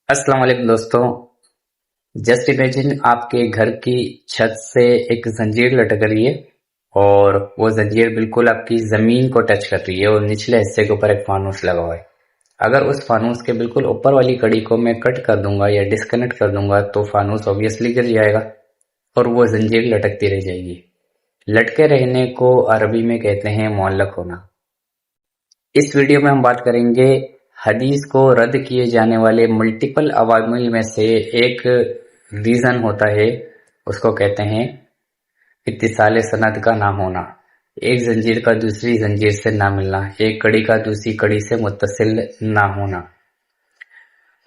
अस्सलाम वालेकुम दोस्तों। जस्ट इमेजिन आपके घर की छत से एक जंजीर लटक रही है और वो जंजीर बिल्कुल आपकी जमीन को टच कर रही है और निचले हिस्से के ऊपर एक फानूस लगा हुआ है। अगर उस फानूस के बिल्कुल ऊपर वाली कड़ी को मैं कट कर दूंगा या डिस्कनेक्ट कर दूंगा तो फानूस ऑब्वियसली गिर जाएगा और वो जंजीर लटकती रह जाएगी। लटके रहने को अरबी में कहते हैं मुअल्लक होना। इस वीडियो में हम बात करेंगे हदीस को रद्द किए जाने वाले मल्टीपल अवामिल में से एक रीजन होता है, उसको कहते हैं इत्तिसाल सनद का ना होना। एक जंजीर का दूसरी जंजीर से ना मिलना, एक कड़ी का दूसरी कड़ी से मुत्तसिल ना होना।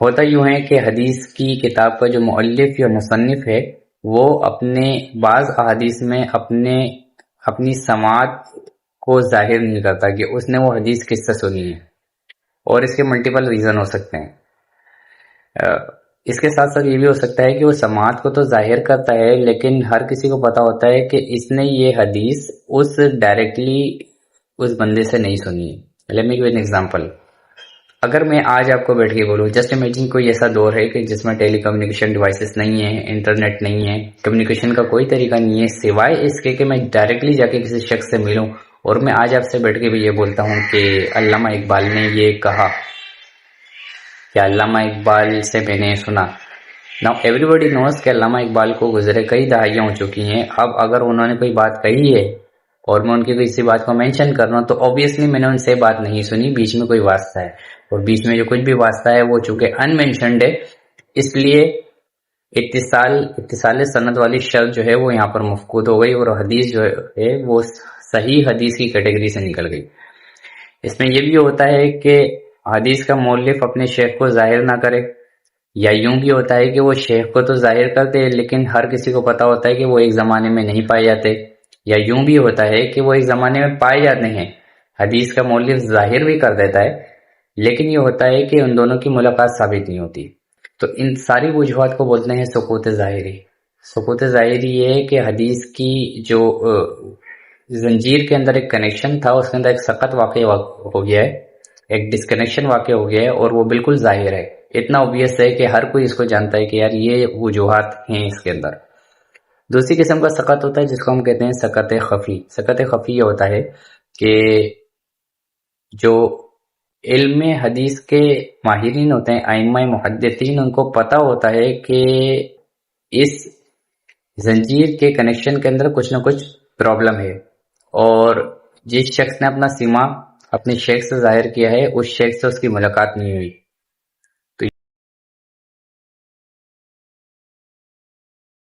होता यूं है कि हदीस की किताब का जो मुअल्लिफ या मुसन्निफ है वो अपने बाज अहादीस में अपनी समात को जाहिर नहीं करता कि उसने वो हदीस किससे सुनी है, और इसके मल्टीपल रीजन हो सकते हैं। इसके साथ साथ ये भी हो सकता है कि वो समात को तो जाहिर करता है लेकिन हर किसी को पता होता है कि इसने ये हदीस डायरेक्टली उस बंदे से नहीं सुनी है। Let me give an example. अगर मैं आज आपको बैठ के बोलूँ, जस्ट इमेजिन कोई ऐसा दौर है कि जिसमें टेली कम्युनिकेशन डिवाइसेस नहीं है, इंटरनेट नहीं है, कम्युनिकेशन का कोई तरीका नहीं है सिवाय इसके कि मैं डायरेक्टली जाके किसी शख्स से मिलूं और मैं आज आपसे बैठ के भी ये बोलता हूँ कि अल्लामा इकबाल ने ये कहा, क्या अल्लामा इकबाल से मैंने सुना। नाउ एवरीबॉडी नोस कि अल्लामा इकबाल को गुजरे कई दहाइयां हो चुकी हैं। अब अगर उन्होंने कोई बात कही है और मैं उनकी किसी बात को मेंशन कर रहा हूँ तो ऑब्वियसली मैंने उनसे बात नहीं सुनी, बीच में कोई वास्ता है, और बीच में जो कुछ भी वास्ता है वो चूंकि अनमेंशनड है, इसलिए इत्तिसाल सनद वाली शर्त जो है वो यहाँ पर मफकूद हो गई और हदीस जो है वो सही हदीस की कैटेगरी से निकल गई। इसमें यह भी होता है कि हदीस का मौलिफ अपने शेख को जाहिर ना करे, या यूं भी होता है कि वो शेख को तो जाहिर करते लेकिन हर किसी को पता होता है कि वो एक जमाने में नहीं पाए जाते, या यूं भी होता है कि वो एक जमाने में पाए जाते हैं, हदीस का मौलिफ जाहिर भी कर देता है लेकिन ये होता है कि उन दोनों की मुलाकात साबित नहीं होती। तो इन सारी वजूहात को बोलते हैं सुकूत ज़ाहिरी। सुकूत ज़ाहिरी ये है कि हदीस की जो जंजीर के अंदर एक कनेक्शन था उसके अंदर एक सकत वाक़या हो गया है, एक डिस्कनेक्शन वाक़या हो गया है और वो बिल्कुल जाहिर है, इतना ऑब्वियस है कि हर कोई इसको जानता है कि यार ये वजूहात हैं इसके अंदर। दूसरी किस्म का सकत होता है जिसको हम कहते हैं सकत खफी। सकत खफी ये होता है कि जो इल्म हदीस के माहिरीन होते हैं, आइम्मा मुहद्दिसीन, उनको पता होता है कि इस जंजीर के कनेक्शन के अंदर कुछ ना कुछ प्रॉब्लम है और जिस शख्स ने अपना सीमा अपने शेख से जाहिर किया है उस शेख से उसकी मुलाकात नहीं हुई,